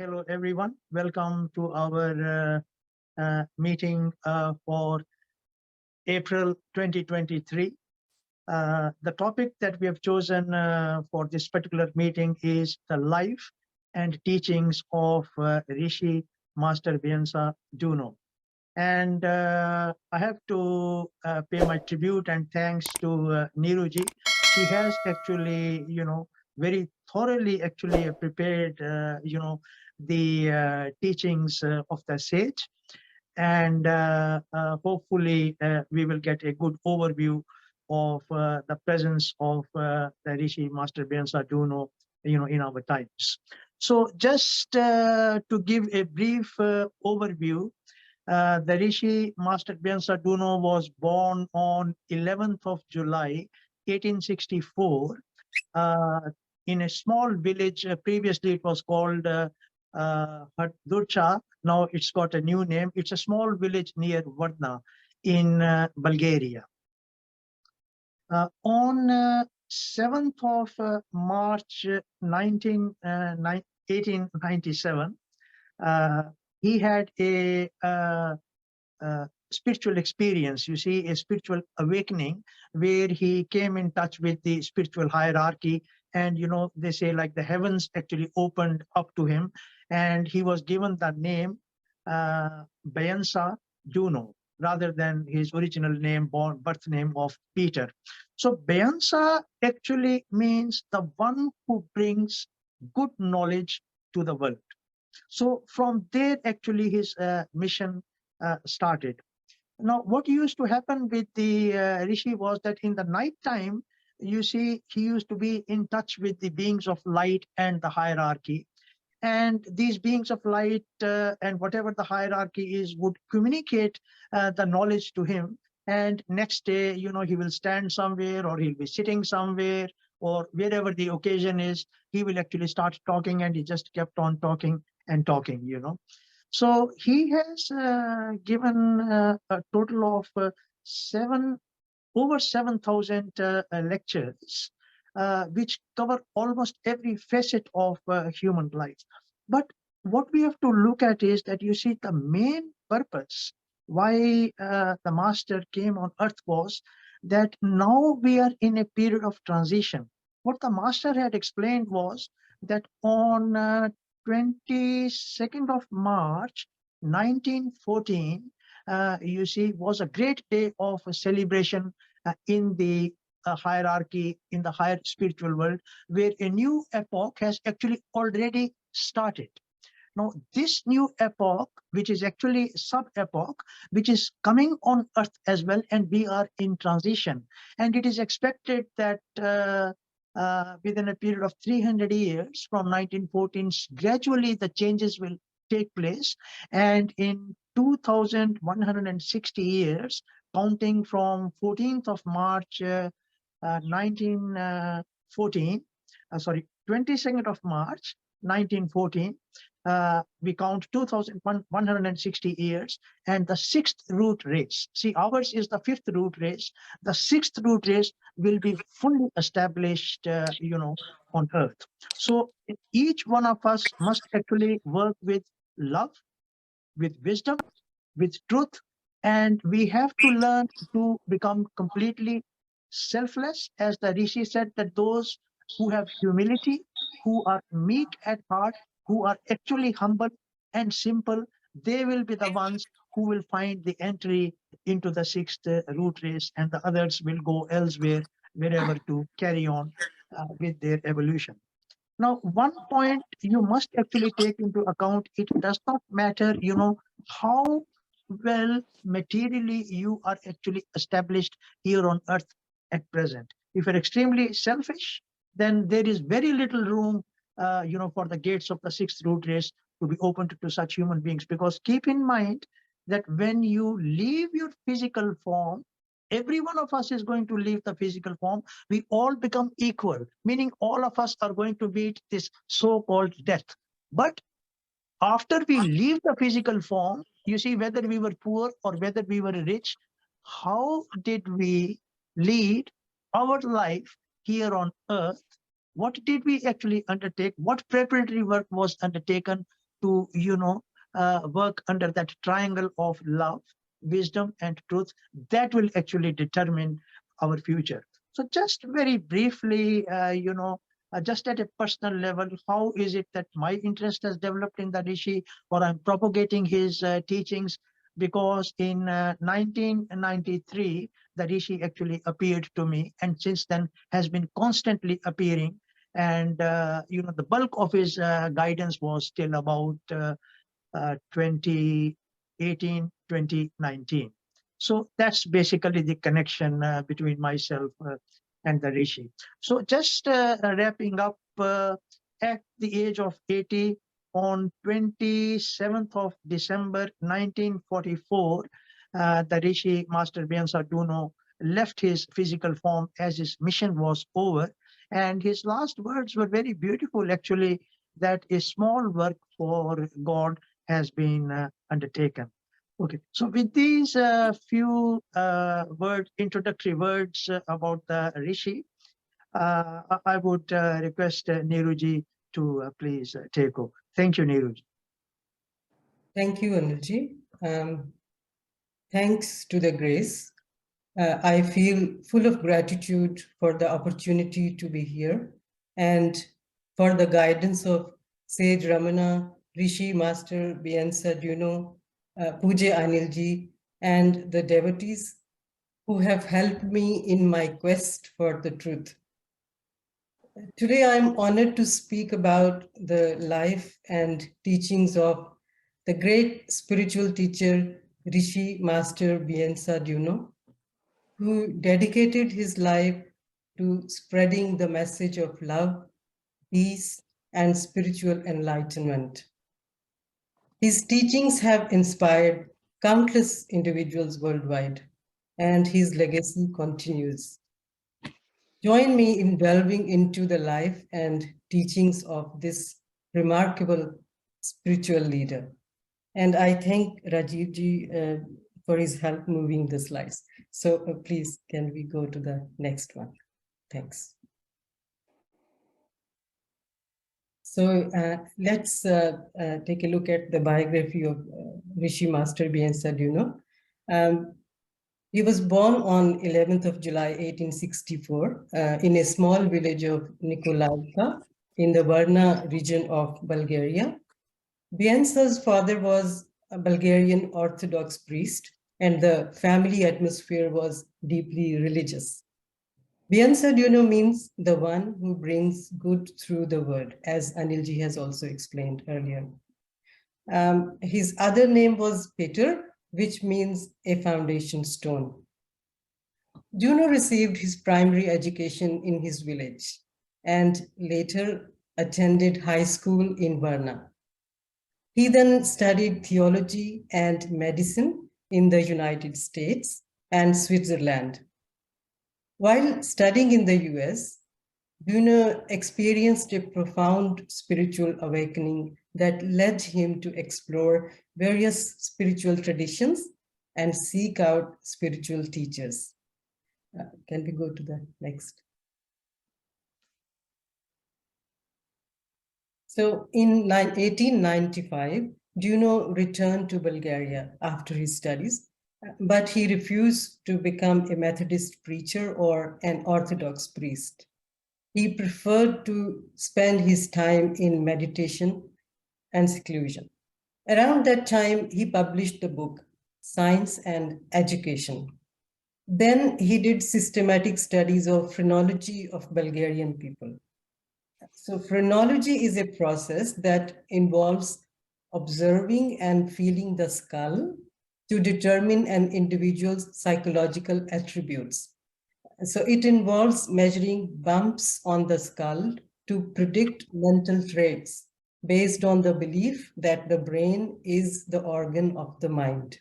Hello, everyone. Welcome to our meeting for April 2023. The topic that we have chosen for this particular meeting is the life and teachings of Rishi Master Beinsa Douno. And I have to pay my tribute and thanks to Neeruji. She has actually, very thoroughly actually prepared, the teachings of the sage. And hopefully we will get a good overview of the presence of the Rishi Master Beinsa Douno, in our times. So just to give a brief overview, the Rishi Master Beinsa Douno was born on 11th of July, 1864, uh, in a small village. Previously, it was called Durcha. Now it's got a new name. It's a small village near Varna in Bulgaria. On 7th of March 1897, he had a spiritual experience, you see, a spiritual awakening where he came in touch with the spiritual hierarchy. And, they say like the heavens actually opened up to him and he was given the name Beinsa Douno rather than his original name, birth name of Peter. So Beinsa actually means the one who brings good knowledge to the world. So from there, actually, his mission started. Now, what used to happen with the Rishi was that in the night time, you see, he used to be in touch with the beings of light and the hierarchy. And these beings of light and whatever the hierarchy is would communicate the knowledge to him. And next day, he will stand somewhere or he'll be sitting somewhere or wherever the occasion is, he will actually start talking, and he just kept on talking and talking. So he has given a total of over 7,000 lectures, which cover almost every facet of human life. But what we have to look at is that, you see, the main purpose why the master came on earth was that now we are in a period of transition. What the master had explained was that on 22nd of March 1914, you see, was a great day of celebration in the hierarchy, in the higher spiritual world, where a new epoch has actually already started. Now, this new epoch, which is actually sub-epoch, which is coming on earth as well, and we are in transition. And it is expected that within a period of 300 years from 1914, gradually the changes will take place. And in 2160 years, counting from 14th of March 1914, 22nd of March 1914, we count 2,160 years, and the sixth root race. See, ours is the fifth root race. The sixth root race will be fully established, on earth. So each one of us must actually work with love, with wisdom, with truth, and we have to learn to become completely selfless. As the Rishi said, that those who have humility, who are meek at heart, who are actually humble and simple, they will be the ones who will find the entry into the sixth root race, and the others will go elsewhere, wherever to carry on with their evolution. Now, one point you must actually take into account, it does not matter, how well materially you are actually established here on earth at present. If you're extremely selfish, then there is very little room, for the gates of the sixth root race to be opened to such human beings. Because keep in mind that when you leave your physical form, every one of us is going to leave the physical form. We all become equal, meaning all of us are going to meet this so-called death. But after we leave the physical form, you see, whether we were poor or whether we were rich, how did we lead our life here on earth? What did we actually undertake? What preparatory work was undertaken to, work under that triangle of love, wisdom, and truth. That will actually determine our future. So just very briefly, just at a personal level, how is it that my interest has developed in the Rishi, or I'm propagating his teachings? Because in 1993, the Rishi actually appeared to me, and since then has been constantly appearing. And the bulk of his guidance was till about 2018, 2019. So that's basically the connection between myself and the Rishi. So just wrapping up, at the age of 80, on 27th of December 1944, the Rishi Master Beinsa Douno left his physical form as his mission was over. And his last words were very beautiful, actually, that a small work for God has been undertaken. Okay, so with these few introductory words about the Rishi, I would request Neeruji to please take over. Thank you, Neeruji. Thank you, Anilji. Thanks to the grace. I feel full of gratitude for the opportunity to be here and for the guidance of Sage Ramana, Rishi Master Beinsa Douno, Pujya Anilji, and the devotees who have helped me in my quest for the truth. Today, I'm honored to speak about the life and teachings of the great spiritual teacher, Rishi Master Beinsa Douno, who dedicated his life to spreading the message of love, peace, and spiritual enlightenment. His teachings have inspired countless individuals worldwide, and his legacy continues. Join me in delving into the life and teachings of this remarkable spiritual leader. And I thank Rajivji for his help moving the slides. So please, can we go to the next one? Thanks. So let's take a look at the biography of Rishi Master Beinsa Douno. He was born on 11th of July, 1864, in a small village of Nikolaevka in the Varna region of Bulgaria. Beinsa's father was a Bulgarian Orthodox priest, and the family atmosphere was deeply religious. Beinsa Douno means the one who brings good through the word, as Anilji has also explained earlier. His other name was Peter, which means a foundation stone. Douno received his primary education in his village and later attended high school in Varna. He then studied theology and medicine in the United States and Switzerland. While studying in the US, Douno experienced a profound spiritual awakening that led him to explore various spiritual traditions and seek out spiritual teachers. Can we go to the next? So in 1895, Douno returned to Bulgaria after his studies, but he refused to become a Methodist preacher or an Orthodox priest. He preferred to spend his time in meditation and seclusion. Around that time, he published the book, Science and Education. Then he did systematic studies of phrenology of Bulgarian people. So phrenology is a process that involves observing and feeling the skull to determine an individual's psychological attributes. So it involves measuring bumps on the skull to predict mental traits based on the belief that the brain is the organ of the mind.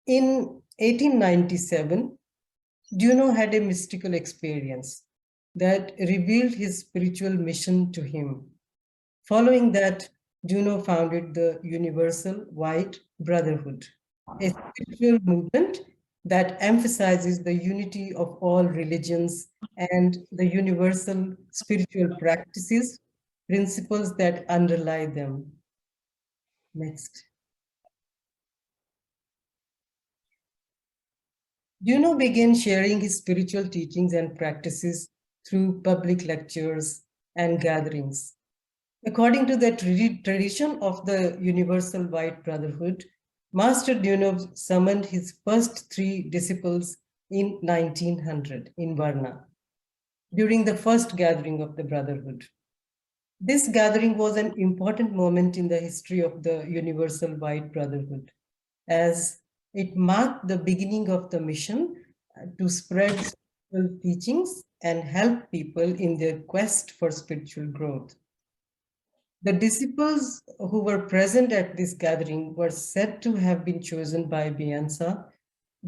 In 1897, Douno had a mystical experience that revealed his spiritual mission to him. Following that, Douno founded the Universal White Brotherhood, a spiritual movement that emphasizes the unity of all religions and the universal spiritual practices, principles that underlie them. Next. Douno began sharing his spiritual teachings and practices through public lectures and gatherings. According to the tradition of the Universal White Brotherhood, Master Douno summoned his first 3 disciples in 1900 in Varna during the first gathering of the Brotherhood. This gathering was an important moment in the history of the Universal White Brotherhood, as it marked the beginning of the mission to spread spiritual teachings and help people in their quest for spiritual growth. The disciples who were present at this gathering were said to have been chosen by Beinsa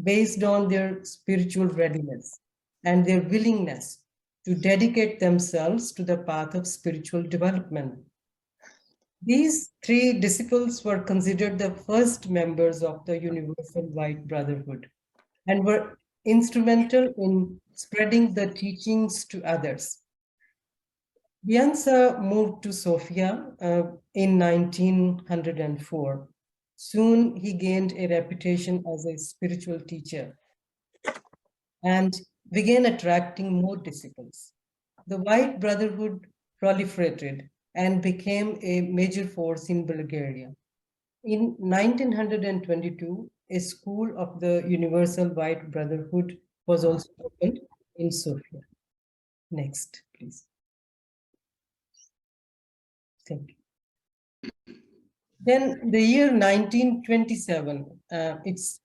based on their spiritual readiness and their willingness to dedicate themselves to the path of spiritual development. These 3 disciples were considered the first members of the Universal White Brotherhood and were instrumental in spreading the teachings to others. Beinsa moved to Sofia in 1904. Soon he gained a reputation as a spiritual teacher and began attracting more disciples. The White Brotherhood proliferated and became a major force in Bulgaria. In 1922, a school of the Universal White Brotherhood was also opened in Sofia. Next, please. Thank you. Then the year 1927, it's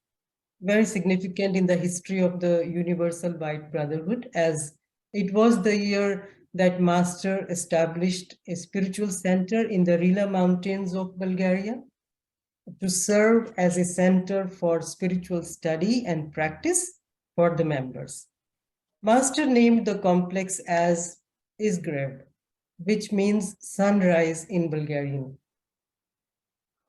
very significant in the history of the Universal White Brotherhood, as it was the year that Master established a spiritual center in the Rila Mountains of Bulgaria to serve as a center for spiritual study and practice for the members. Master named the complex as Izgrev, which means sunrise in Bulgarian.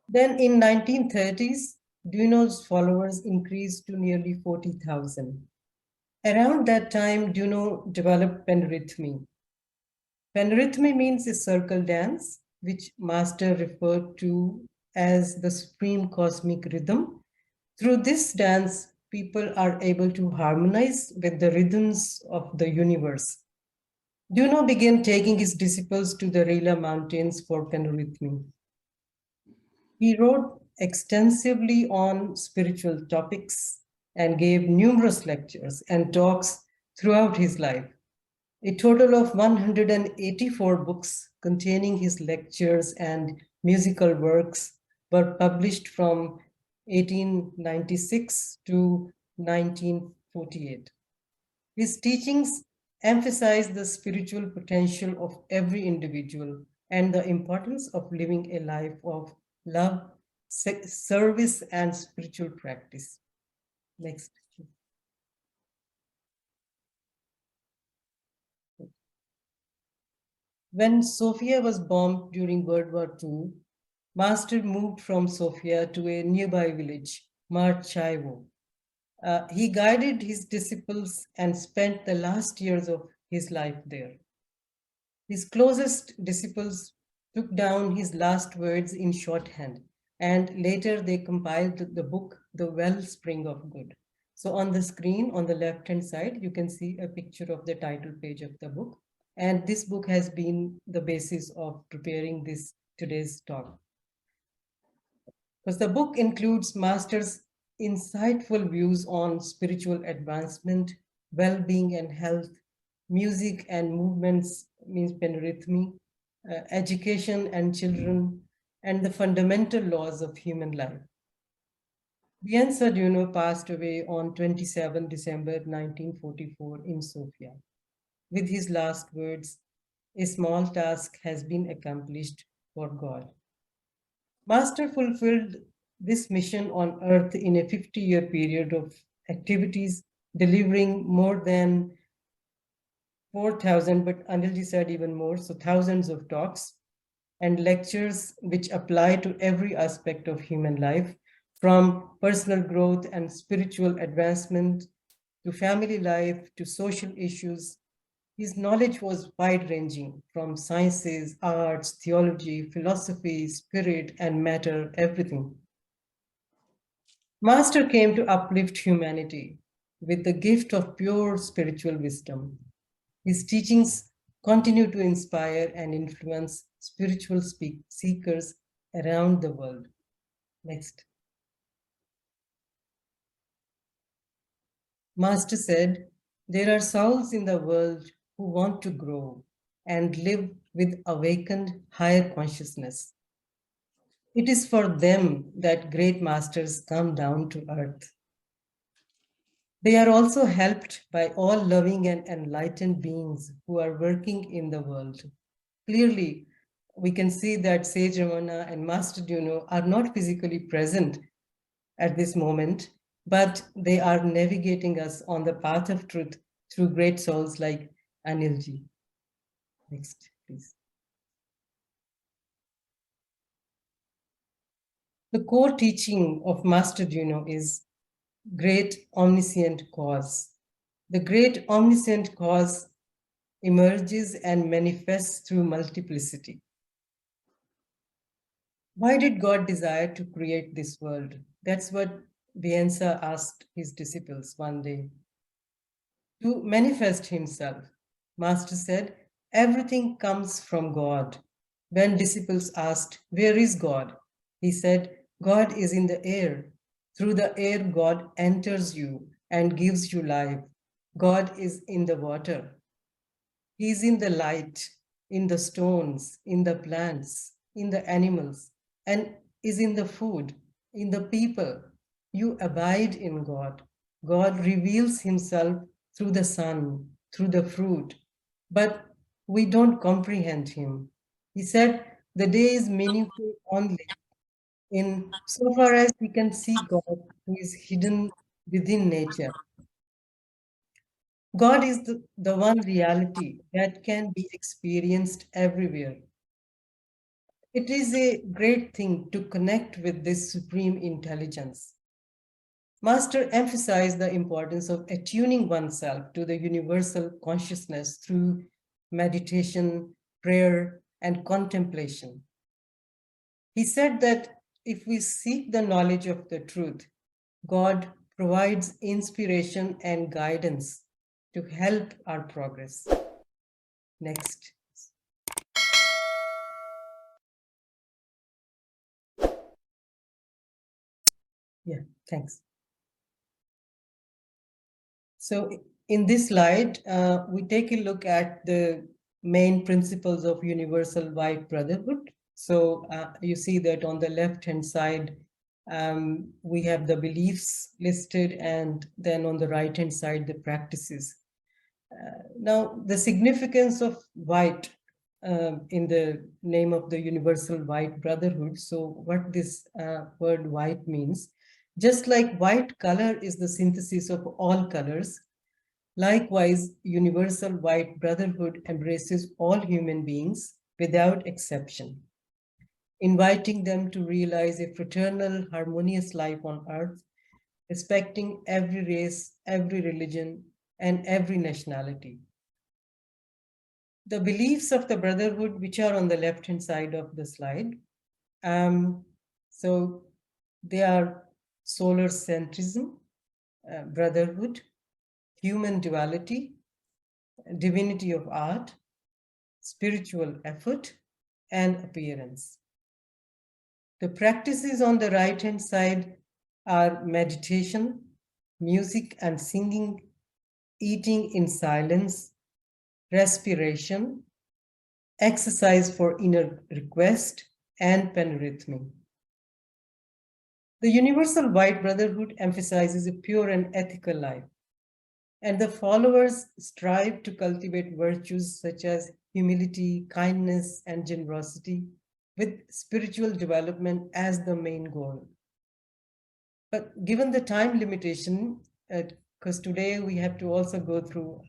Then in 1930s, Douno's followers increased to nearly 40,000. Around that time, Douno developed penrhythmy. Penrhythmy means a circle dance, which Master referred to as the supreme cosmic rhythm. Through this dance, people are able to harmonize with the rhythms of the universe. Douno began taking his disciples to the Rila Mountains for penrhythmy. He wrote extensively on spiritual topics and gave numerous lectures and talks throughout his life. A total of 184 books containing his lectures and musical works were published from 1896 to 1948. His teachings emphasize the spiritual potential of every individual and the importance of living a life of love, service, and spiritual practice. Next. When Sofia was bombed during World War II, Master moved from Sofia to a nearby village, Marchaevo. He guided his disciples and spent the last years of his life there. His closest disciples took down his last words in shorthand, and later they compiled the book, The Wellspring of Good. So on the screen, on the left-hand side, you can see a picture of the title page of the book. And this book has been the basis of preparing this today's talk. Because the book includes Master's insightful views on spiritual advancement, well-being and health, music and movements, means penrhythmy, education and children, and the fundamental laws of human life. Beinsa Douno passed away on 27 December 1944 in Sofia. With his last words, a small task has been accomplished for God. Master fulfilled this mission on earth in a 50-year period of activities, delivering more than 4,000, but Anilji said even more, so thousands of talks and lectures which apply to every aspect of human life, from personal growth and spiritual advancement to family life to social issues. His knowledge was wide-ranging, from sciences, arts, theology, philosophy, spirit, and matter, everything. Master came to uplift humanity with the gift of pure spiritual wisdom. His teachings continue to inspire and influence spiritual seekers around the world. Next. Master said, there are souls in the world who want to grow and live with awakened higher consciousness. It is for them that great masters come down to earth. They are also helped by all loving and enlightened beings who are working in the world. Clearly, we can see that Sage Ramana and Master Douno are not physically present at this moment, but they are navigating us on the path of truth through great souls like Anilji. Next, please. The core teaching of Master Douno is great omniscient cause. The great omniscient cause emerges and manifests through multiplicity. Why did God desire to create this world? That's what Beinsa asked his disciples one day. To manifest himself, Master said, everything comes from God. When disciples asked, where is God? He said, God is in the air. Through the air, God enters you and gives you life. God is in the water. He is in the light, in the stones, in the plants, in the animals, and is in the food, in the people. You abide in God. God reveals himself through the sun, through the fruit, but we don't comprehend him. He said, the day is meaningful only in so far as we can see God who is hidden within nature. God is the one reality that can be experienced everywhere. It is a great thing to connect with this supreme intelligence. Master emphasized the importance of attuning oneself to the universal consciousness through meditation, prayer, and contemplation. He said that if we seek the knowledge of the truth, God provides inspiration and guidance to help our progress. Next. Yeah, thanks. So in this slide, we take a look at the main principles of Universal White Brotherhood. So you see that on the left-hand side, we have the beliefs listed, and then on the right-hand side, the practices. Now, the significance of white in the name of the Universal White Brotherhood. So what this word white means, just like white color is the synthesis of all colors, likewise, Universal White Brotherhood embraces all human beings without exception, inviting them to realize a fraternal, harmonious life on earth, respecting every race, every religion, and every nationality. The beliefs of the Brotherhood, which are on the left-hand side of the slide, so they are solar centrism, brotherhood, human duality, divinity of art, spiritual effort, and appearance. The practices on the right-hand side are meditation, music and singing, eating in silence, respiration, exercise for inner request, and penrhythming. The Universal White Brotherhood emphasizes a pure and ethical life, and the followers strive to cultivate virtues such as humility, kindness, and generosity, with spiritual development as the main goal. But given the time limitation, because today we have to also go through,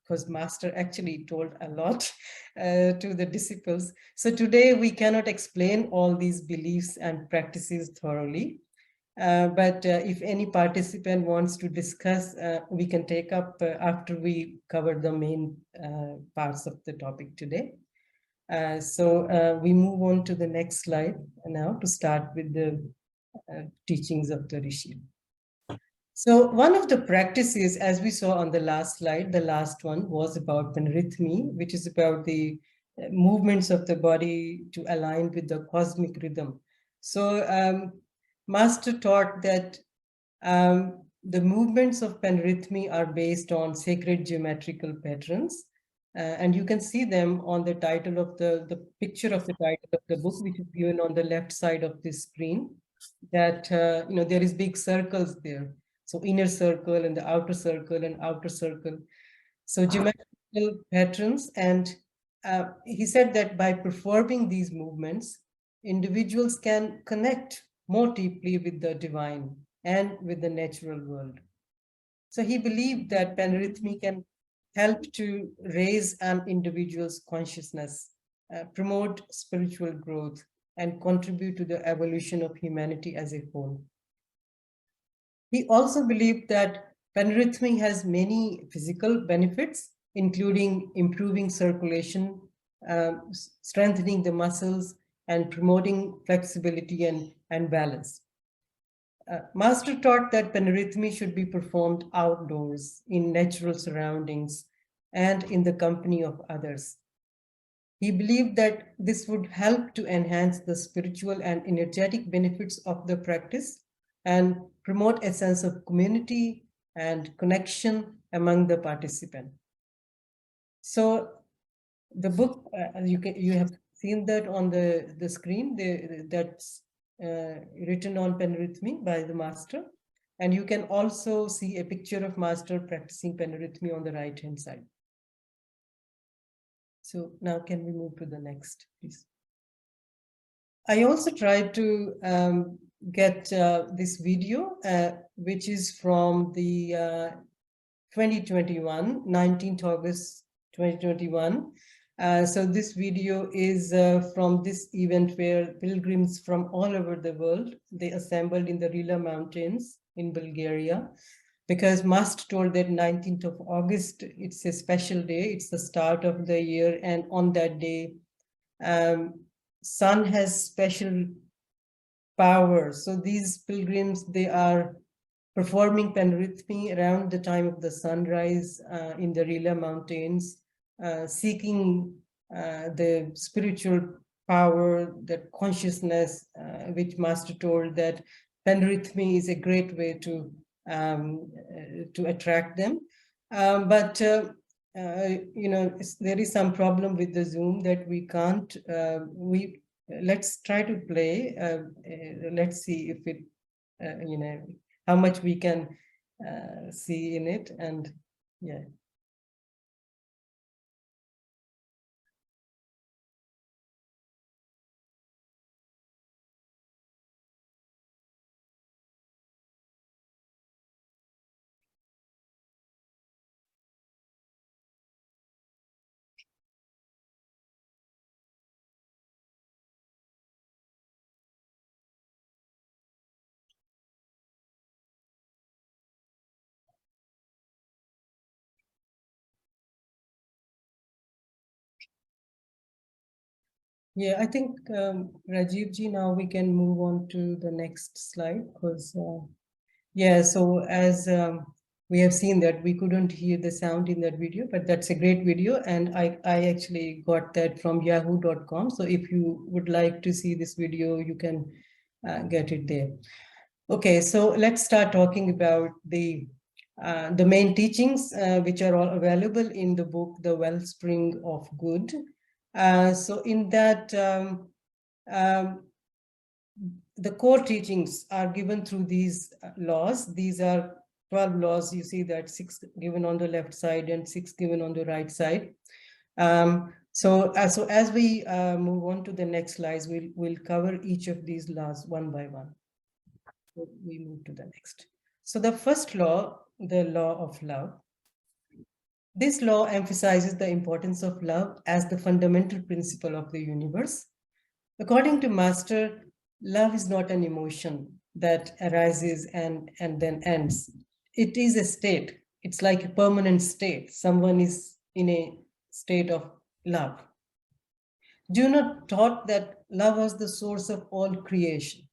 because Master actually told a lot to the disciples. So today we cannot explain all these beliefs and practices thoroughly. But if any participant wants to discuss, we can take up after we cover the main parts of the topic today. So we move on to the next slide now to start with the teachings of the Rishi. So one of the practices, as we saw on the last slide, the last one was about panrhythmy, which is about the movements of the body to align with the cosmic rhythm. So Master taught that the movements of panrhythmy are based on sacred geometrical patterns. And you can see them on the title of the picture of the title of the book, which is given on the left side of this screen, that, there is big circles there. So inner circle and the outer circle and outer circle. So geometrical patterns. And he said that by performing these movements, individuals can connect more deeply with the divine and with the natural world. So he believed that panrhythmy can help to raise an individual's consciousness, promote spiritual growth, and contribute to the evolution of humanity as a whole. He also believed that panrhythmy has many physical benefits, including improving circulation, strengthening the muscles, and promoting flexibility and balance. Master taught that panrhythmy should be performed outdoors, in natural surroundings, and in the company of others. He believed that this would help to enhance the spiritual and energetic benefits of the practice and promote a sense of community and connection among the participants. So the book, you have seen that on the screen, that's written on panrhythmy by the master. And you can also see a picture of master practicing panrhythmy on the right-hand side. So now can we move to the next, please? I also tried to get this video, which is from the 2021, 19th August 2021. So this video is from this event where pilgrims from all over the world, they assembled in the Rila Mountains in Bulgaria, because Master told that 19th of August, it's a special day, it's the start of the year, and on that day, sun has special power. So these pilgrims, they are performing panrhythmy around the time of the sunrise in the Rila Mountains, seeking the spiritual power, that consciousness, which Master told that panrhythmy is a great way to attract them. But there is some problem with the Zoom that we can't, let's try to play. Let's see if it, how much we can see in it. And yeah. Yeah, I think, Rajiv ji, now we can move on to the next slide, because, yeah, so as we have seen that we couldn't hear the sound in that video, but that's a great video. And I actually got that from yahoo.com. So if you would like to see this video, you can get it there. Okay, so let's start talking about the main teachings, which are all available in the book, The Wellspring of Good. So in that, the core teachings are given through these laws. These are 12 laws. You see that 6 given on the left side and 6 given on the right side. So as we move on to the next slides, we'll cover each of these laws one by one. So we move to the next. So the first law, the law of love. This law emphasizes the importance of love as the fundamental principle of the universe. According to Master, love is not an emotion, that arises and then ends. It is a state. It's like a permanent state. Someone is in a state of love. Douno taught that love was the source of all creation,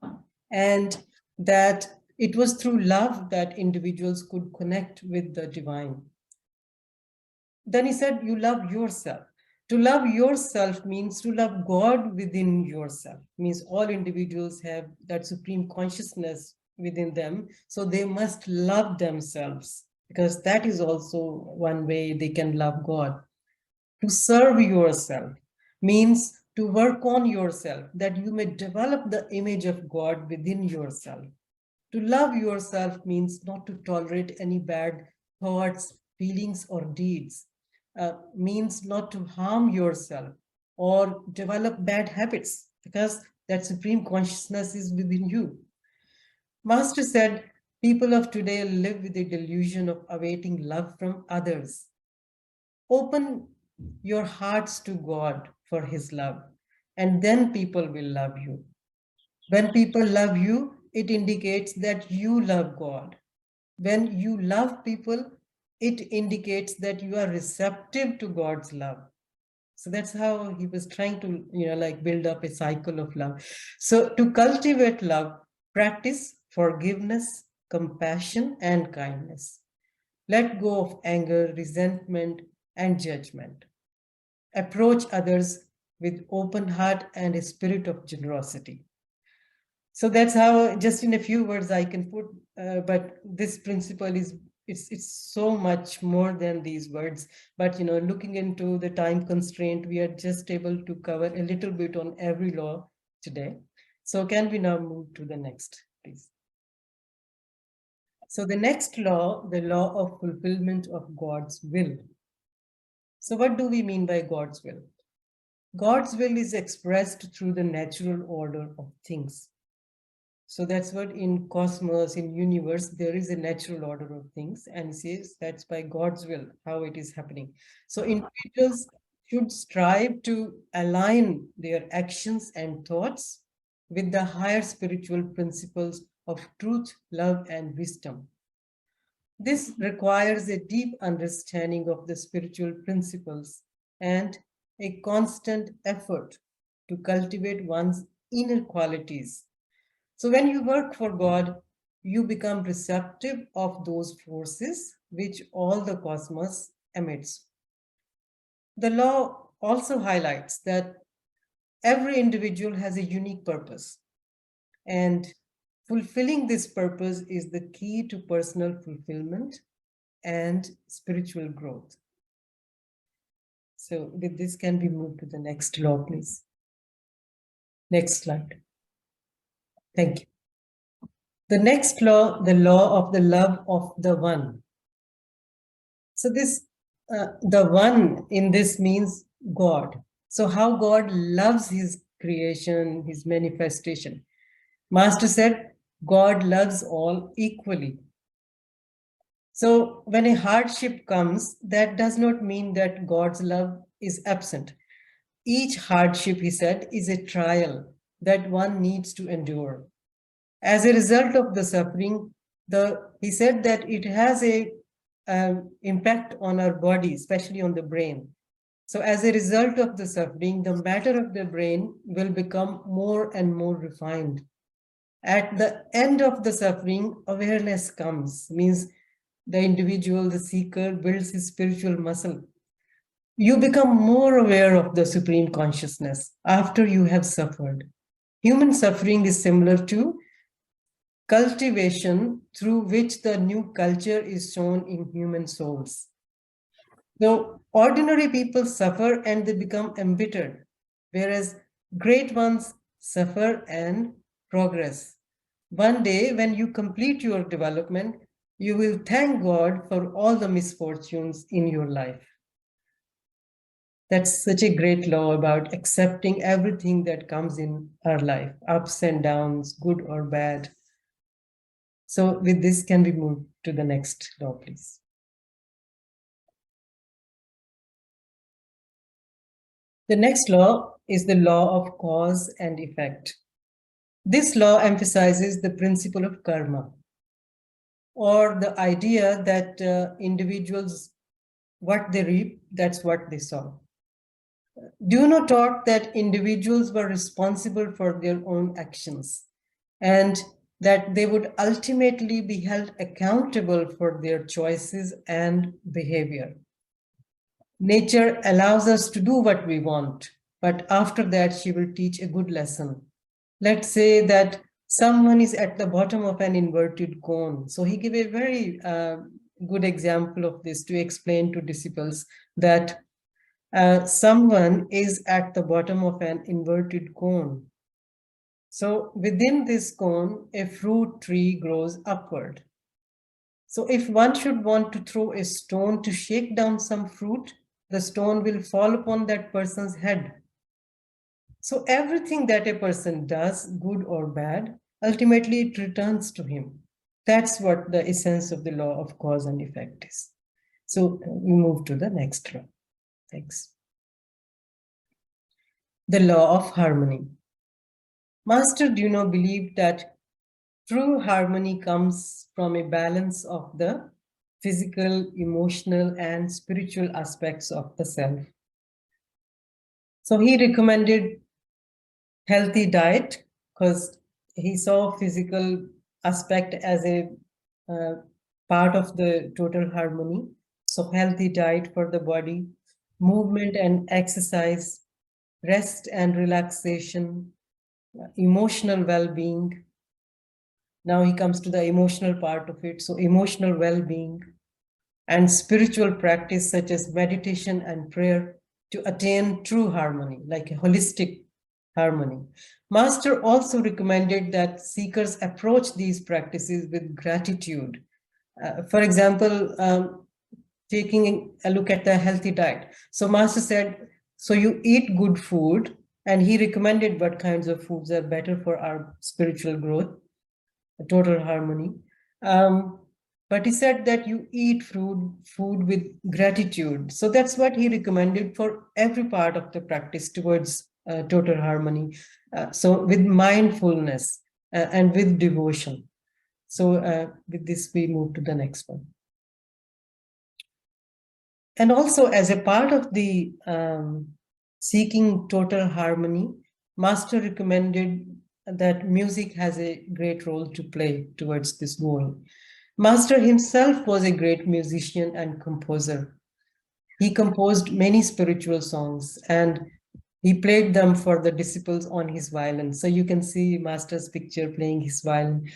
and that it was through love that individuals could connect with the divine. Then he said, you love yourself. To love yourself means to love God within yourself, means all individuals have that supreme consciousness within them. So they must love themselves, because that is also one way they can love God. To serve yourself means to work on yourself, that you may develop the image of God within yourself. To love yourself means not to tolerate any bad thoughts, feelings, or deeds. Means not to harm yourself or develop bad habits, because that supreme consciousness is within you. Master said, people of today live with the delusion of awaiting love from others. Open your hearts to God for his love, and then people will love you. When people love you, it indicates that you love God. When you love people, it indicates that you are receptive to God's love. So that's how he was trying to, like build up a cycle of love. So to cultivate love, practice forgiveness, compassion, and kindness. Let go of anger, resentment, and judgment. Approach others with open heart and a spirit of generosity. So that's how, just in a few words, I can put, but this principle is, it's so much more than these words. But, looking into the time constraint, we are just able to cover a little bit on every law today. So can we now move to the next, please? So the next law, the law of fulfillment of God's will. So what do we mean by God's will? God's will is expressed through the natural order of things. So that's what in cosmos, in universe, there is a natural order of things, and he says that's by God's will, how it is happening. So individuals should strive to align their actions and thoughts with the higher spiritual principles of truth, love, and wisdom. This requires a deep understanding of the spiritual principles and a constant effort to cultivate one's inner qualities. So when you work for God, you become receptive of those forces which all the cosmos emits. The law also highlights that every individual has a unique purpose, and fulfilling this purpose is the key to personal fulfillment and spiritual growth. So with this, can we move to the next law, please? Next slide. Thank you. The next law, the law of the love of the one. So this, the one in this means God. So how God loves his creation, his manifestation. Master said, God loves all equally. So when a hardship comes, that does not mean that God's love is absent. Each hardship, he said, is a trial that one needs to endure. As a result of the suffering, he said that it has a impact on our body, especially on the brain. So as a result of the suffering, the matter of the brain will become more and more refined. At the end of the suffering, awareness comes, means the individual, the seeker, builds his spiritual muscle. You become more aware of the supreme consciousness after you have suffered. Human suffering is similar to cultivation through which the new culture is shown in human souls. So ordinary people suffer and they become embittered, whereas great ones suffer and progress. One day, when you complete your development, you will thank God for all the misfortunes in your life. That's such a great law about accepting everything that comes in our life, ups and downs, good or bad. So with this, can we move to the next law, please? The next law is the law of cause and effect. This law emphasizes the principle of karma, or the idea that individuals, what they reap, that's what they sow. Douno taught that individuals were responsible for their own actions and that they would ultimately be held accountable for their choices and behavior. Nature allows us to do what we want, but after that, she will teach a good lesson. Let's say that someone is at the bottom of an inverted cone. So he gave a very good example of this to explain to disciples that someone is at the bottom of an inverted cone. So within this cone, a fruit tree grows upward. So if one should want to throw a stone to shake down some fruit, the stone will fall upon that person's head. So everything that a person does, good or bad, ultimately it returns to him. That's what the essence of the law of cause and effect is. So we move to the next law. Thanks. The law of harmony. Master Douno believed that true harmony comes from a balance of the physical, emotional, and spiritual aspects of the self. So he recommended healthy diet because he saw physical aspect as a part of the total harmony. So healthy diet for the body, movement and exercise, rest and relaxation, emotional well-being. Now he comes to the emotional part of it. So emotional well-being and spiritual practice such as meditation and prayer to attain true harmony, like a holistic harmony. Master also recommended that seekers approach these practices with gratitude. For example, taking a look at the healthy diet. So Master said, so you eat good food, and he recommended what kinds of foods are better for our spiritual growth, total harmony. But he said that you eat food with gratitude. So that's what he recommended for every part of the practice towards total harmony. So with mindfulness and with devotion. So with this, we move to the next one. And also as a part of the seeking total harmony, Master recommended that music has a great role to play towards this goal. Master himself was a great musician and composer. He composed many spiritual songs and he played them for the disciples on his violin. So you can see Master's picture playing his violin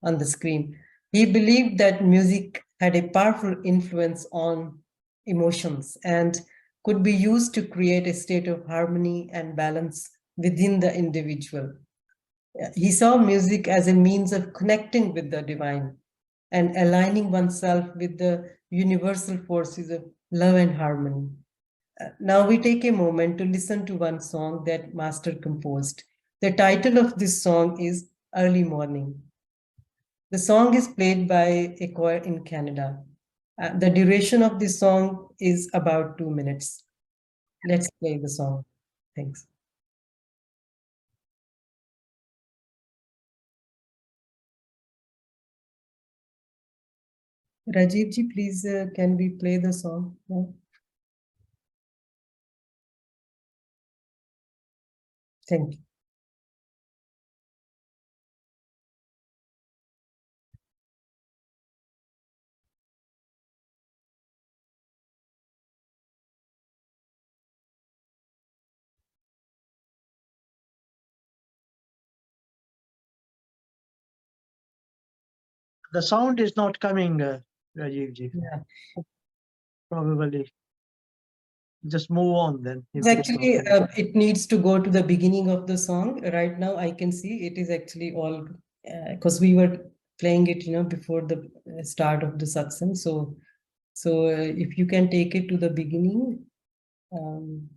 on the screen. He believed that music had a powerful influence on emotions and could be used to create a state of harmony and balance within the individual. He saw music as a means of connecting with the divine and aligning oneself with the universal forces of love and harmony. Now we take a moment to listen to one song that Master composed. The title of this song is Early Morning. The song is played by a choir in Canada. The duration of this song is about 2 minutes. Let's play the song. Thanks. Rajiv ji, please, can we play the song? No? Thank you. The sound is not coming, Rajiv ji. Yeah. Probably. Just move on then. It's actually, it needs to go to the beginning of the song. Right now, I can see it is actually all, because we were playing it, before the start of the satsang. So if you can take it to the beginning, and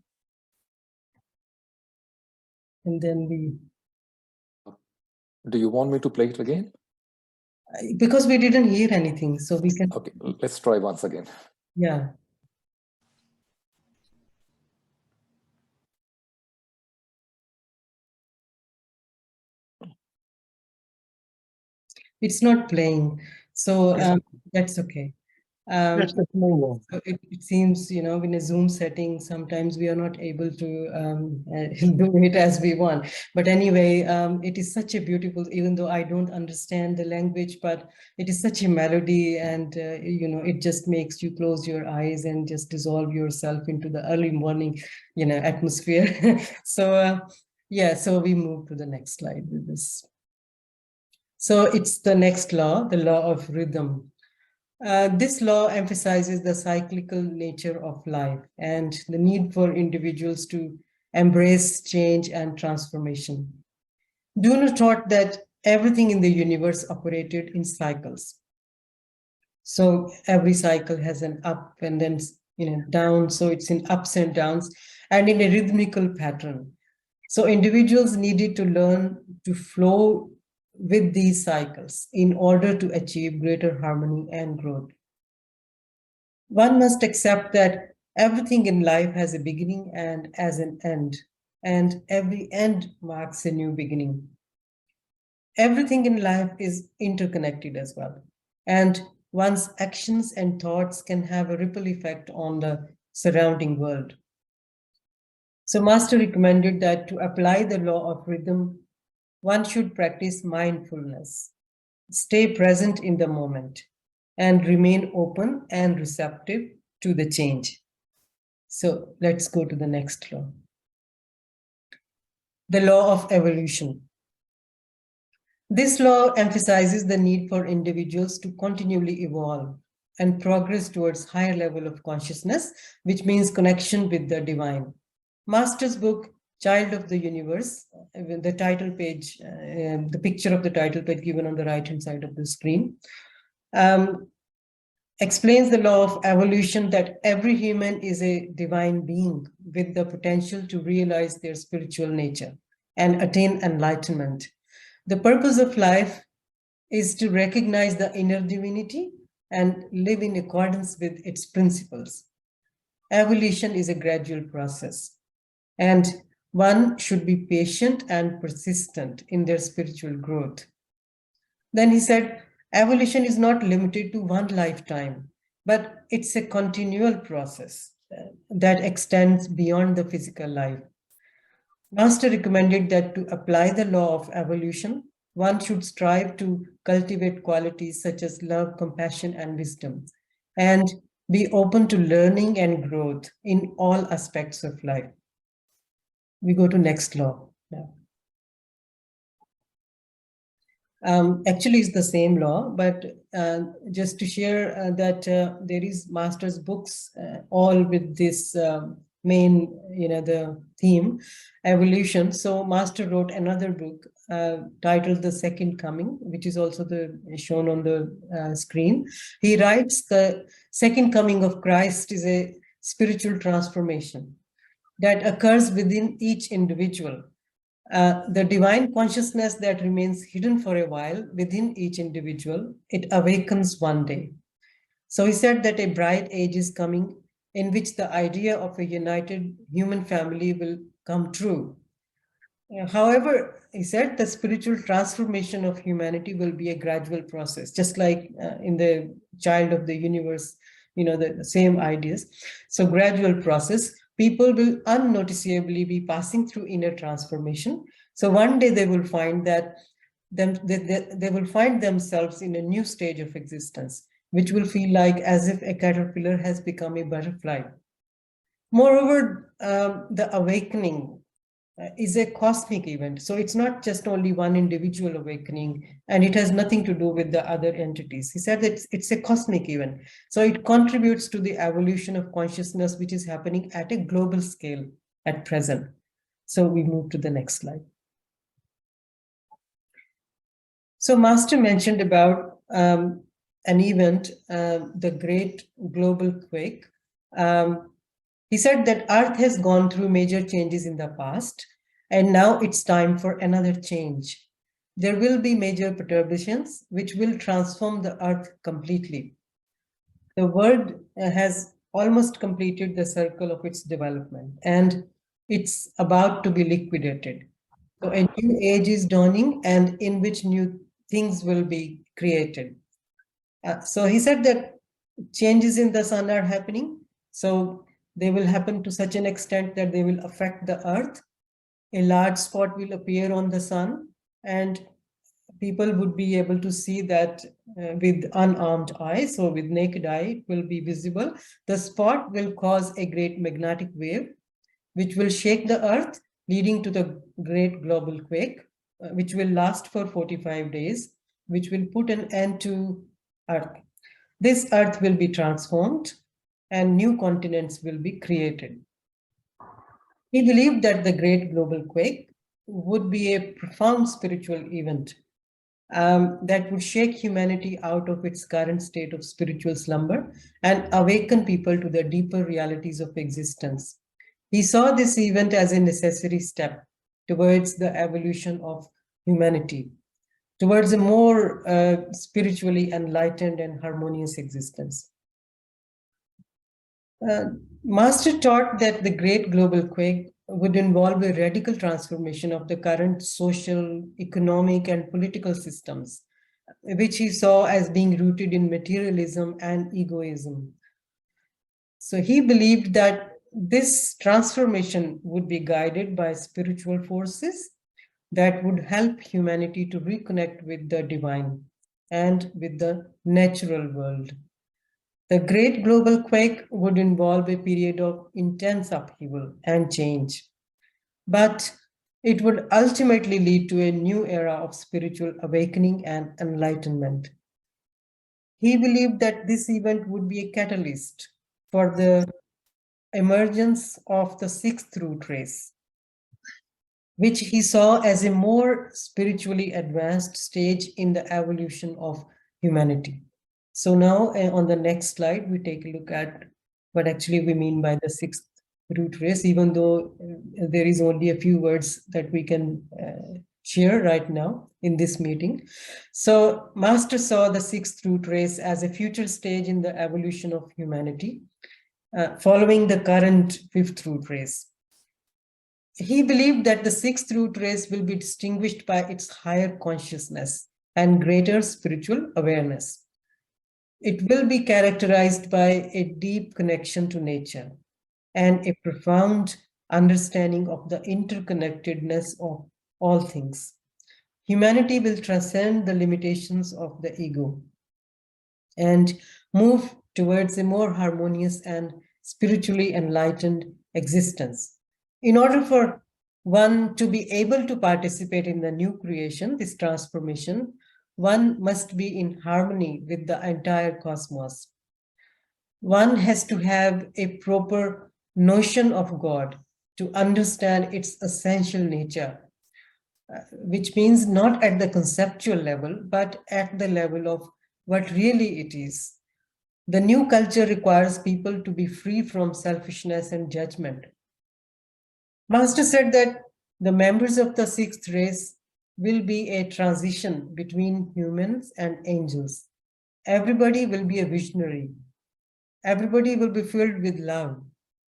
then we. Do you want me to play it again? Because we didn't hear anything, so we can. Okay, let's try once again. Yeah. It's not playing. So that's okay. Let's just move on. So it seems, you know, in a Zoom setting, sometimes we are not able to do it as we want. But anyway, it is such a beautiful, even though I don't understand the language, but it is such a melody, and, you know, it just makes you close your eyes and just dissolve yourself into the early morning, you know, atmosphere. So, yeah, so we move to the next slide with this. So it's the next law, the law of rhythm. This law emphasizes the cyclical nature of life and the need for individuals to embrace change and transformation. Douno taught that everything in the universe operated in cycles. So every cycle has an up and then, you know, down. So it's in ups and downs and in a rhythmical pattern. So individuals needed to learn to flow with these cycles in order to achieve greater harmony and growth. One must accept that everything in life has a beginning and as an end, and every end marks a new beginning. Everything in life is interconnected as well, and one's actions and thoughts can have a ripple effect on the surrounding world. So Master recommended that to apply the law of rhythm, one should practice mindfulness, stay present in the moment, and remain open and receptive to the change. So let's go to the next law. The law of evolution. This law emphasizes the need for individuals to continually evolve and progress towards higher level of consciousness, which means connection with the divine. Master's book, Child of the Universe, the title page, the picture of the title page given on the right-hand side of the screen, explains the law of evolution, that every human is a divine being with the potential to realize their spiritual nature and attain enlightenment. The purpose of life is to recognize the inner divinity and live in accordance with its principles. Evolution is a gradual process, and one should be patient and persistent in their spiritual growth. Then he said, evolution is not limited to one lifetime, but it's a continual process that extends beyond the physical life. Master recommended that to apply the law of evolution, one should strive to cultivate qualities such as love, compassion, and wisdom, and be open to learning and growth in all aspects of life. We go to next law now. Actually, it's the same law, but just to share that there is Master's books all with this main, you know, the theme, evolution. So Master wrote another book titled The Second Coming, which is also shown on the screen. He writes the second coming of Christ is a spiritual transformation that occurs within each individual. The divine consciousness that remains hidden for a while within each individual, it awakens one day. So he said that a bright age is coming in which the idea of a united human family will come true. However, he said the spiritual transformation of humanity will be a gradual process, just like in the Child of the Universe, you know, the same ideas. So gradual process, people will unnoticeably be passing through inner transformation. So one day they will find that they will find themselves in a new stage of existence, which will feel like as if a caterpillar has become a butterfly. Moreover, the awakening is a cosmic event. So it's not just only one individual awakening, and it has nothing to do with the other entities. He said that it's a cosmic event. So it contributes to the evolution of consciousness, which is happening at a global scale at present. So we move to the next slide. So Master mentioned about an event, the Great Global Quake. He said that Earth has gone through major changes in the past, and now it's time for another change. There will be major perturbations which will transform the Earth completely. The world has almost completed the circle of its development, and it's about to be liquidated. So a new age is dawning, and in which new things will be created. So he said that changes in the sun are happening. So they will happen to such an extent that they will affect the earth. A large spot will appear on the sun, and people would be able to see that with unarmed eye. So with naked eye, it will be visible. The spot will cause a great magnetic wave, which will shake the earth, leading to the great global quake, which will last for 45 days, which will put an end to earth. This earth will be transformed and new continents will be created. He believed that the great global quake would be a profound spiritual event that would shake humanity out of its current state of spiritual slumber and awaken people to the deeper realities of existence. He saw this event as a necessary step towards the evolution of humanity, towards a more spiritually enlightened and harmonious existence. Master taught that the great global quake would involve a radical transformation of the current social, economic, and political systems, which he saw as being rooted in materialism and egoism. So he believed that this transformation would be guided by spiritual forces that would help humanity to reconnect with the divine and with the natural world. The great global quake would involve a period of intense upheaval and change, but it would ultimately lead to a new era of spiritual awakening and enlightenment. He believed that this event would be a catalyst for the emergence of the sixth root race, which he saw as a more spiritually advanced stage in the evolution of humanity. So now on the next slide, we take a look at what actually we mean by the sixth root race, even though there is only a few words that we can share right now in this meeting. So Master saw the sixth root race as a future stage in the evolution of humanity, following the current fifth root race. He believed that the sixth root race will be distinguished by its higher consciousness and greater spiritual awareness. It will be characterized by a deep connection to nature and a profound understanding of the interconnectedness of all things. Humanity will transcend the limitations of the ego and move towards a more harmonious and spiritually enlightened existence. In order for one to be able to participate in the new creation, this transformation, one must be in harmony with the entire cosmos. One has to have a proper notion of God to understand its essential nature, which means not at the conceptual level, but at the level of what really it is. The new culture requires people to be free from selfishness and judgment. Master said that the members of the sixth race will be a transition between humans and angels. Everybody will be a visionary. Everybody will be filled with love,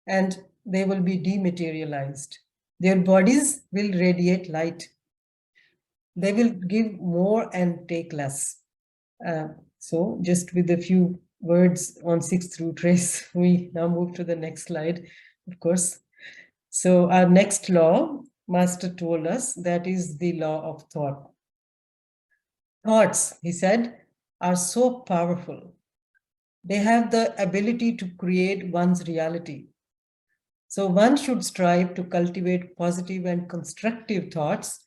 and they will be dematerialized. Their bodies will radiate light. They will give more and take less. So just with a few words on sixth root race, we now move to the next slide, of course. So our next law, Master told us, that is the law of thought. Thoughts, he said, are so powerful. They have the ability to create one's reality. So one should strive to cultivate positive and constructive thoughts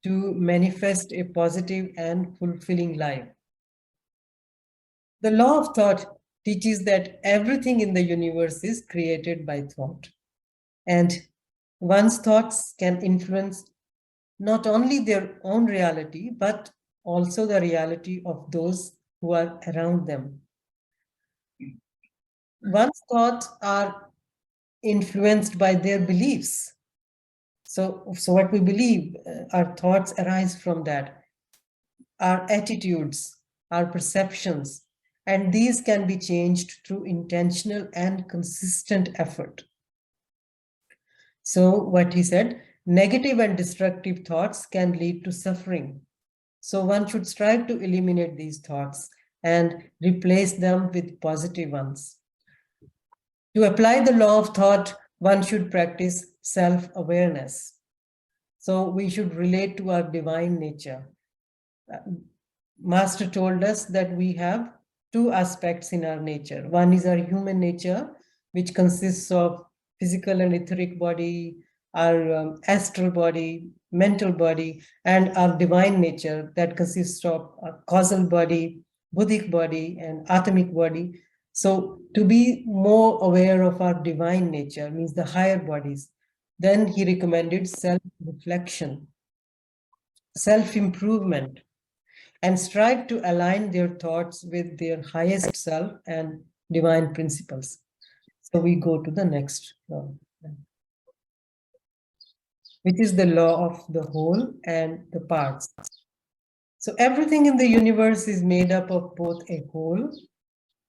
to manifest a positive and fulfilling life. The law of thought teaches that everything in the universe is created by thought. And one's thoughts can influence not only their own reality, but also the reality of those who are around them. One's thoughts are influenced by their beliefs. So what we believe, our thoughts arise from that. Our attitudes, our perceptions, and these can be changed through intentional and consistent effort. So what he said, negative and destructive thoughts can lead to suffering. So one should strive to eliminate these thoughts and replace them with positive ones. To apply the law of thought, one should practice self-awareness. So we should relate to our divine nature. Master told us that we have two aspects in our nature. One is our human nature, which consists of physical and etheric body, our astral body, mental body, and our divine nature that consists of a causal body, Buddhic body, and atomic body. So to be more aware of our divine nature means the higher bodies. Then he recommended self-reflection, self-improvement, and strive to align their thoughts with their highest self and divine principles. So we go to the next law, which is the law of the whole and the parts. So everything in the universe is made up of both a whole,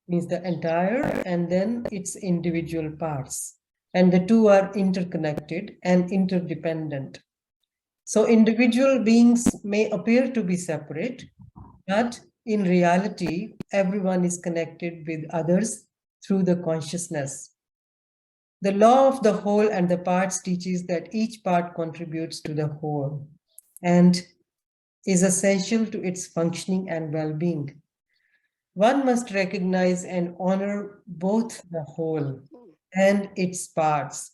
means the entire, and then its individual parts. And the two are interconnected and interdependent. So individual beings may appear to be separate, but in reality, everyone is connected with others through the consciousness. The law of the whole and the parts teaches that each part contributes to the whole and is essential to its functioning and well-being. One must recognize and honor both the whole and its parts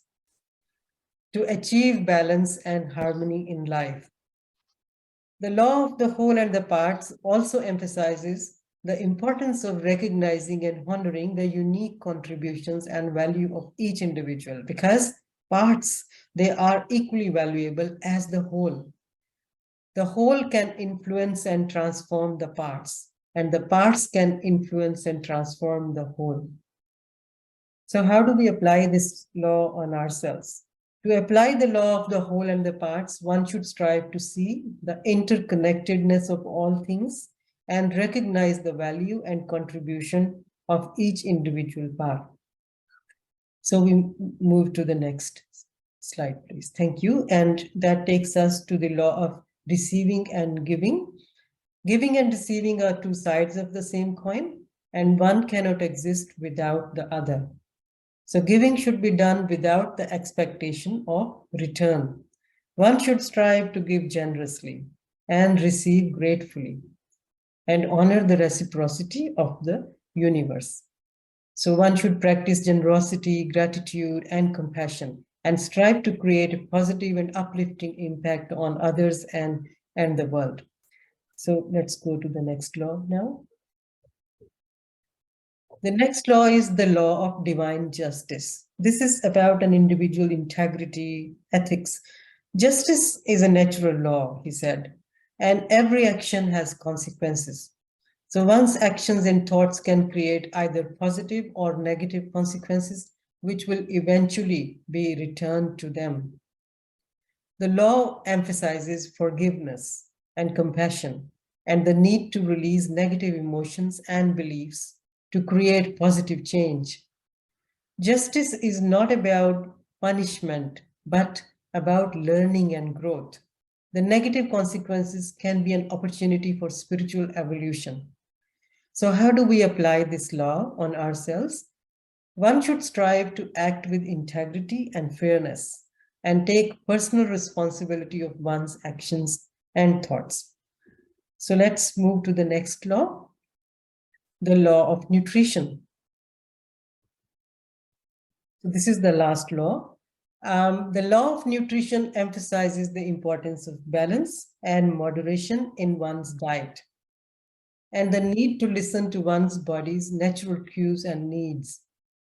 to achieve balance and harmony in life. The law of the whole and the parts also emphasizes the importance of recognizing and honoring the unique contributions and value of each individual, because parts, they are equally valuable as the whole. The whole can influence and transform the parts, and the parts can influence and transform the whole. So how do we apply this law on ourselves? To apply the law of the whole and the parts, one should strive to see the interconnectedness of all things and recognize the value and contribution of each individual part. So we move to the next slide, please. Thank you. And that takes us to the law of receiving and giving. Giving and receiving are two sides of the same coin, and one cannot exist without the other. So giving should be done without the expectation of return. One should strive to give generously and receive gratefully and honor the reciprocity of the universe. So one should practice generosity, gratitude, and compassion and strive to create a positive and uplifting impact on others and the world. So let's go to the next law now. The next law is the law of divine justice. This is about an individual integrity, ethics. Justice is a natural law, he said, and every action has consequences. So one's actions and thoughts can create either positive or negative consequences, which will eventually be returned to them. The law emphasizes forgiveness and compassion and the need to release negative emotions and beliefs to create positive change. Justice is not about punishment, but about learning and growth. The negative consequences can be an opportunity for spiritual evolution. So how do we apply this law on ourselves? One should strive to act with integrity and fairness and take personal responsibility of one's actions and thoughts. So let's move to the next law, the law of nutrition. So this is the last law. The law of nutrition emphasizes the importance of balance and moderation in one's diet and the need to listen to one's body's natural cues and needs.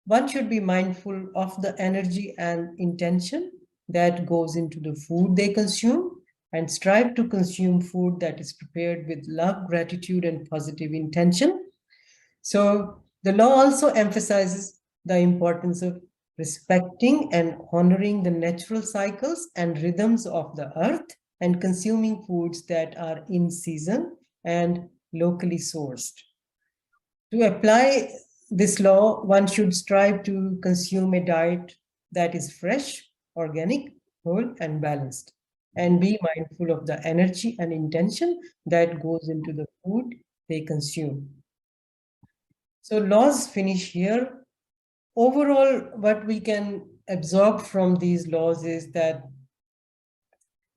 One should be mindful of the energy and intention that goes into the food they consume and strive to consume food that is prepared with love, gratitude, and positive intention. So the law also emphasizes the importance of respecting and honoring the natural cycles and rhythms of the earth and consuming foods that are in season and locally sourced. To apply this law, one should strive to consume a diet that is fresh, organic, whole, and balanced. and be mindful of the energy and intention that goes into the food they consume. So laws finish here. Overall, what we can absorb from these laws is that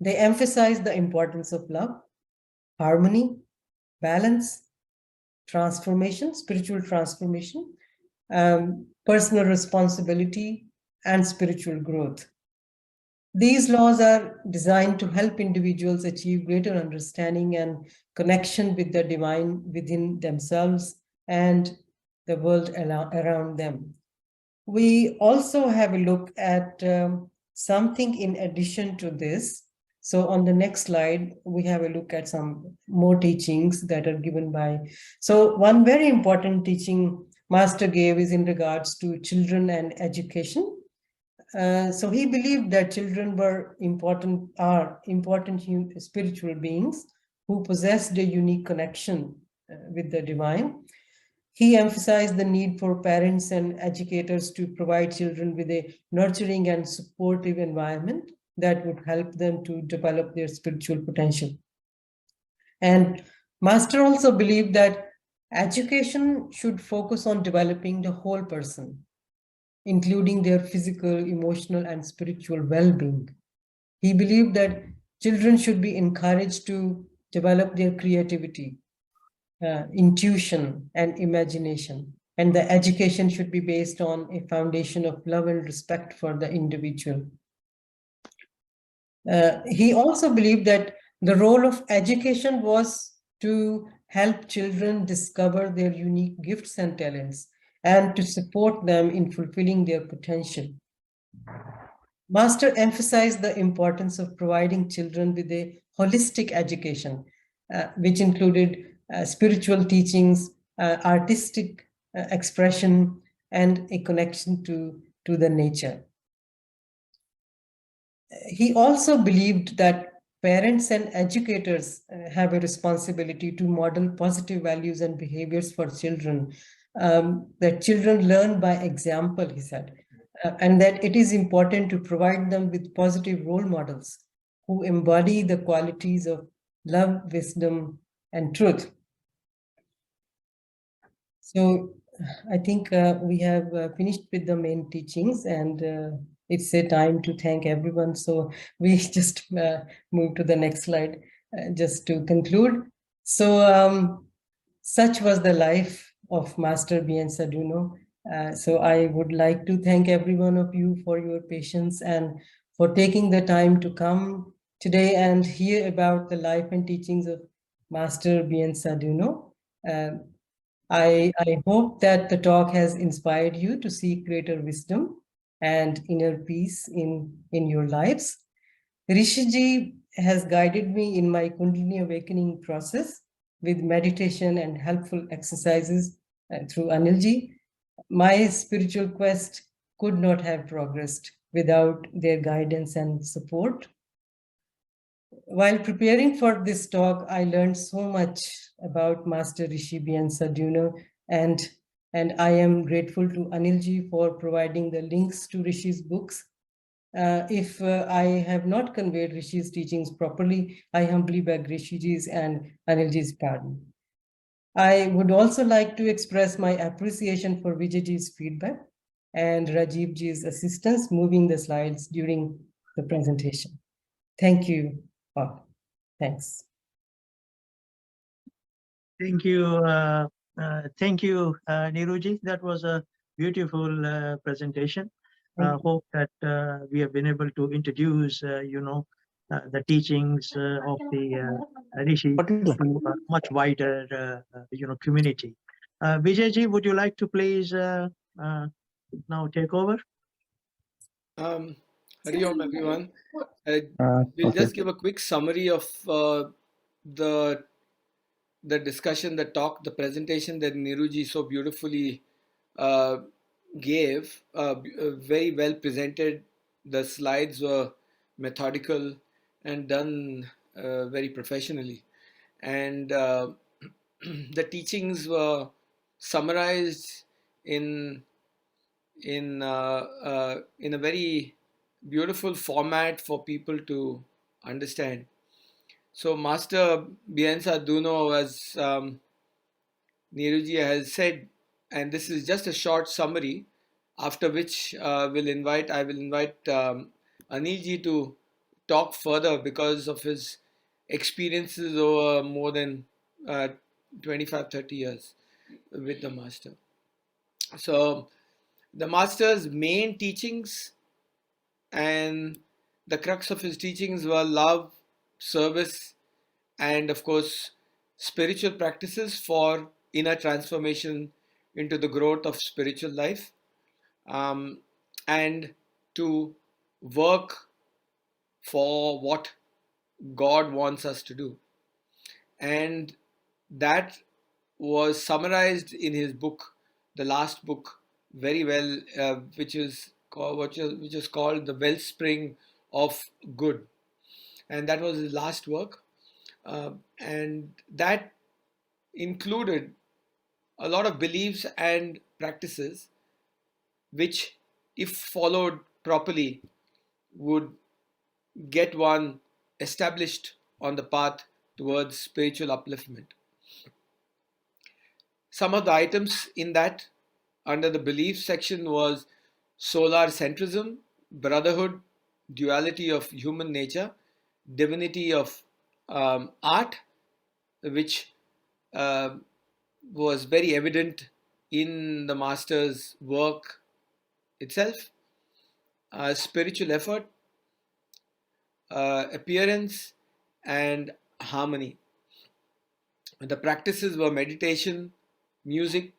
they emphasize the importance of love, harmony, balance, transformation, spiritual transformation, personal responsibility, and spiritual growth. These laws are designed to help individuals achieve greater understanding and connection with the divine within themselves and the world around them. We also have a look at something in addition to this. So on the next slide, we have a look at some more teachings that are given by. So one very important teaching Master gave is in regards to children and education. So he believed that children are important spiritual beings who possessed a unique connection with the divine. He emphasized the need for parents and educators to provide children with a nurturing and supportive environment that would help them to develop their spiritual potential. And Master also believed that education should focus on developing the whole person, including their physical, emotional, and spiritual well-being. He believed that children should be encouraged to develop their creativity, intuition, and imagination. And the education should be based on a foundation of love and respect for the individual. He also believed that the role of education was to help children discover their unique gifts and talents and to support them in fulfilling their potential. Master emphasized the importance of providing children with a holistic education, which included spiritual teachings, artistic expression, and a connection to the nature. He also believed that parents and educators have a responsibility to model positive values and behaviors for children, that children learn by example, he said, and that it is important to provide them with positive role models who embody the qualities of love, wisdom, and truth. So I think we have finished with the main teachings, and it's a time to thank everyone. So we just move to the next slide just to conclude. So such was the life of Master Beinsa Douno. So I would like to thank every one of you for your patience and for taking the time to come today and hear about the life and teachings of Master Beinsa Douno. I hope that the talk has inspired you to seek greater wisdom and inner peace in your lives. Rishiji has guided me in my Kundalini awakening process with meditation and helpful exercises through Anilji. My spiritual quest could not have progressed without their guidance and support. While preparing for this talk, I learned so much about Master Rishi Beinsa Douno, and I am grateful to Anilji for providing the links to Rishi's books. If I have not conveyed Rishi's teachings properly, I humbly beg Rishiji's and Anilji's pardon. I would also like to express my appreciation for Vijayji's feedback and Rajivji's assistance moving the slides during the presentation. Thank you all. Thanks. Thank you. Thank you, Niruji. That was a beautiful presentation. Hope that we have been able to introduce, the teachings of the Rishi to a much wider, community. Vijayji, would you like to please now take over? Hari Om, everyone. We'll just give a quick summary of the discussion, the talk, the presentation that Niruji so beautifully gave. Very well presented. The slides were methodical and done very professionally. And the teachings were summarized in a very beautiful format for people to understand. So Master Beinsa Douno, as Neeruji has said, and this is just a short summary, after which I will invite Anilji to talk further because of his experiences over more than uh, 25, 30 years with the Master. So the Master's main teachings and the crux of his teachings were love, service, and of course, spiritual practices for inner transformation into the growth of spiritual life, um, and to work for what God wants us to do. And that was summarized in his book, the last book, very well, which is called The Wellspring of Good. And that was his last work. And that included a lot of beliefs and practices which, if followed properly, would get one established on the path towards spiritual upliftment. Some of the items in that under the belief section was solar centrism, brotherhood, duality of human nature, divinity of art, which uh, was very evident in the master's work itself, spiritual effort, appearance, and harmony. The practices were meditation, music,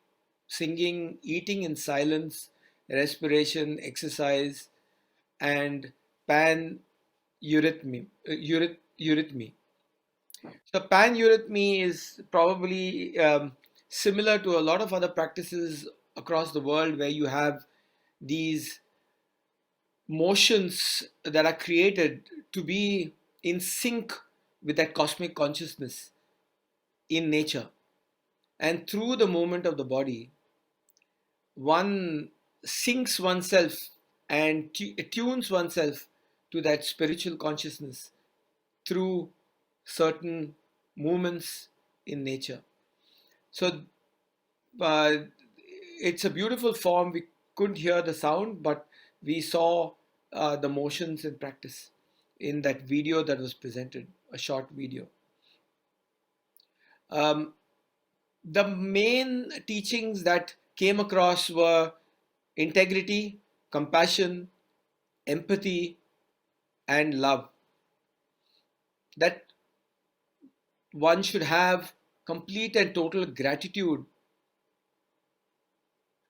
singing, eating in silence, respiration, exercise, and pan-eurythmy. So pan-eurythmy is probably similar to a lot of other practices across the world where you have these motions that are created to be in sync with that cosmic consciousness in nature. And through the movement of the body, one syncs oneself and attunes oneself to that spiritual consciousness through certain movements in nature. So it's a beautiful form. We couldn't hear the sound, but we saw the motions in practice in that video that was presented, a short video. The main teachings that came across were integrity, compassion, empathy, and love. That one should have complete and total gratitude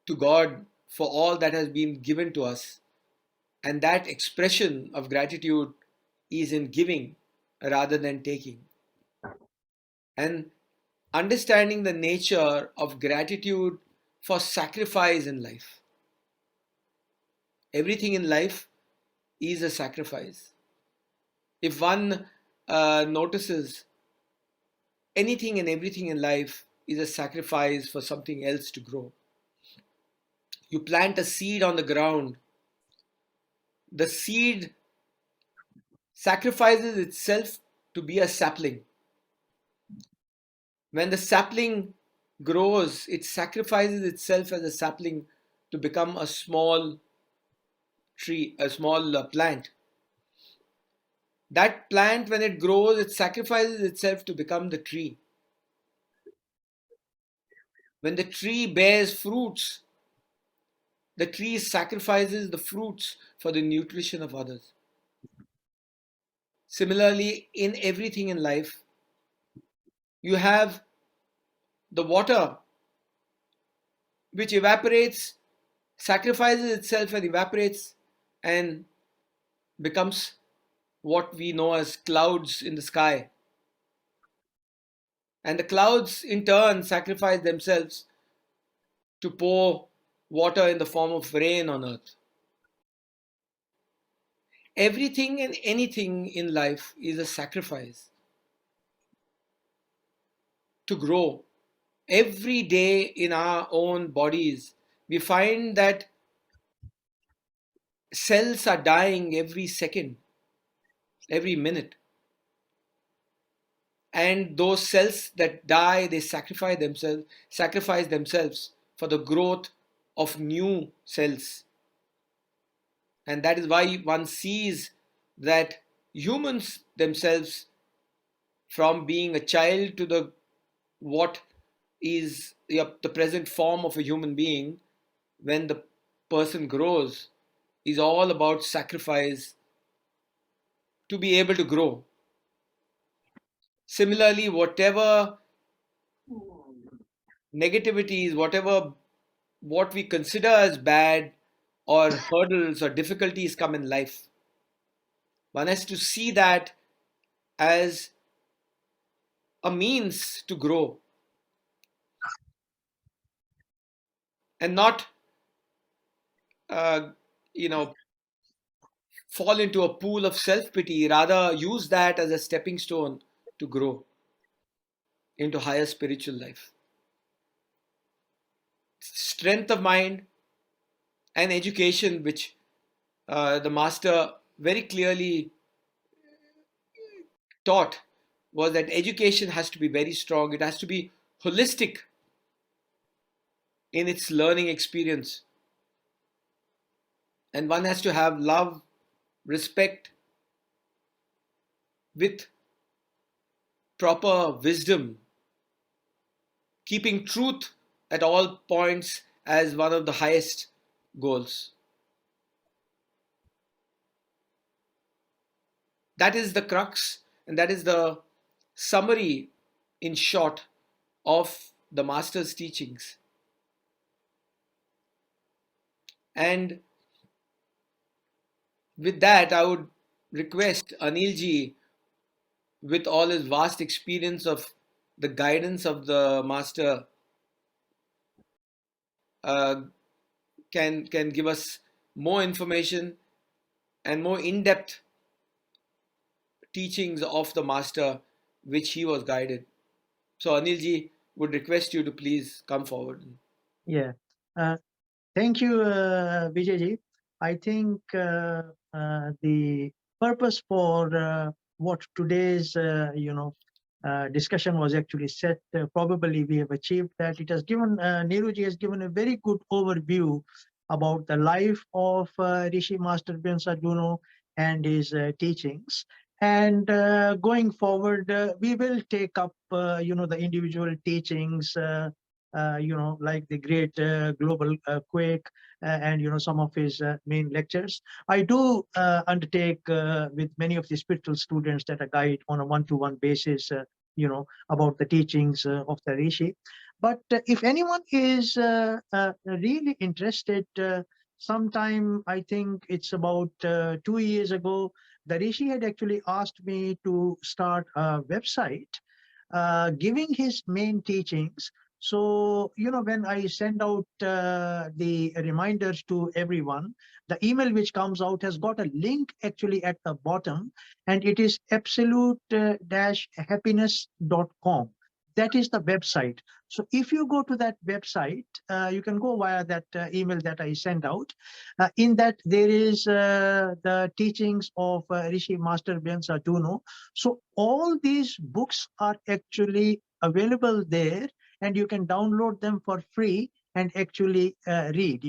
to God for all that has been given to us. And that expression of gratitude is in giving rather than taking. And understanding the nature of gratitude for sacrifice in life. Everything in life is a sacrifice. If one notices, anything and everything in life is a sacrifice for something else to grow. You plant a seed on the ground, the seed sacrifices itself to be a sapling. When the sapling grows, it sacrifices itself as a sapling to become a small tree, a small plant. That plant, when it grows, it sacrifices itself to become the tree. When the tree bears fruits, the tree sacrifices the fruits for the nutrition of others. Similarly, in everything in life, you have the water which evaporates, sacrifices itself and evaporates and becomes what we know as clouds in the sky. And the clouds in turn sacrifice themselves to pour water in the form of rain on earth. Everything and anything in life is a sacrifice to grow. Every day in our own bodies, we find that cells are dying every second, every minute. And those cells that die, they sacrifice themselves for the growth of new cells. And that is why one sees that humans themselves, from being a child to what is the present form of a human being, when the person grows, is all about sacrifice to be able to grow. Similarly, whatever negativities, what we consider as bad or hurdles or difficulties come in life, one has to see that as a means to grow, and not uh, you know fall into a pool of self-pity, rather use that as a stepping stone to grow into higher spiritual life. Strength of mind and education, which the master very clearly taught, was that education has to be very strong. It has to be holistic in its learning experience. And one has to have love, respect, with proper wisdom, keeping truth at all points as one of the highest goals. That is the crux, and that is the summary, in short, of the master's teachings. And with that, I would request Anilji, with all his vast experience of the guidance of the master, uh, can give us more information and more in-depth teachings of the master which he was guided. So Anilji, would request you to please come forward. Yeah. Thank you, Vijayji. I think the purpose for what today's discussion was actually set. Probably we have achieved that. It has given Neeruji has given a very good overview about the life of Rishi Master Beinsa Douno and his teachings. And going forward, we will take up the individual teachings. Like the great global quake and some of his main lectures. I do undertake with many of the spiritual students that I guide on a one-to-one basis, about the teachings of the Rishi. But if anyone is really interested, sometime I think it's about 2 years ago, the Rishi had actually asked me to start a website giving his main teachings. So, when I send out the reminders to everyone, the email which comes out has got a link actually at the bottom, and it is absolute-happiness.com. That is the website. So if you go to that website, you can go via that email that I send out. In that, there is the teachings of Rishi Master Beinsa Douno. So all these books are actually available there, and you can download them for free and actually read,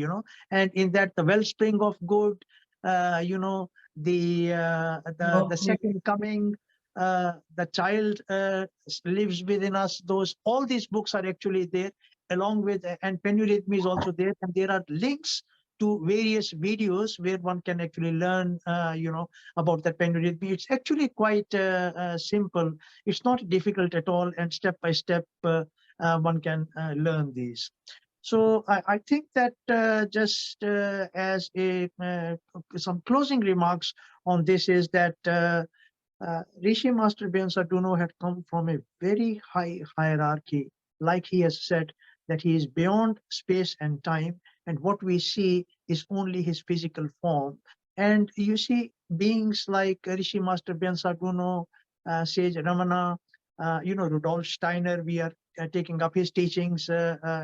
and in that, the wellspring of good, the second coming, the child lives within us. All these books are actually there, along with, and Penurithmi is also there, and there are links to various videos where one can actually learn about that Penurithmi. It's actually quite simple. It's not difficult at all, and step by step one can learn these. So I think that just as some closing remarks on this is that Rishi Master Beinsa Douno had come from a very high hierarchy. Like he has said, that he is beyond space and time, and what we see is only his physical form. And you see beings like Rishi Master Beinsa Douno, Sage Ramana, Rudolf Steiner. We are taking up his teachings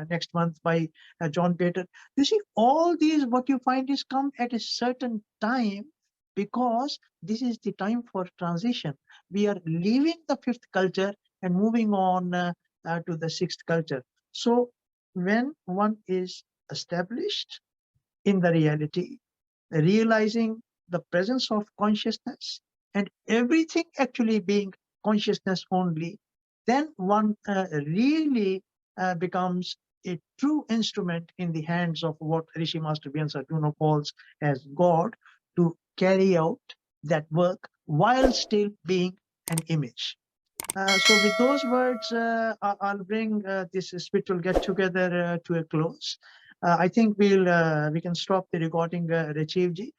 next month by John Peter. You see, all these, what you find is come at a certain time, because this is the time for transition. We are leaving the fifth culture and moving on to the sixth culture. So when one is established in the reality, realizing the presence of consciousness and everything actually being consciousness only, then one really becomes a true instrument in the hands of what Rishi Master Beinsa Douno calls as God to carry out that work while still being an image. So with those words, I'll bring this spiritual get together to a close. I think we can stop the recording, Rajiv ji.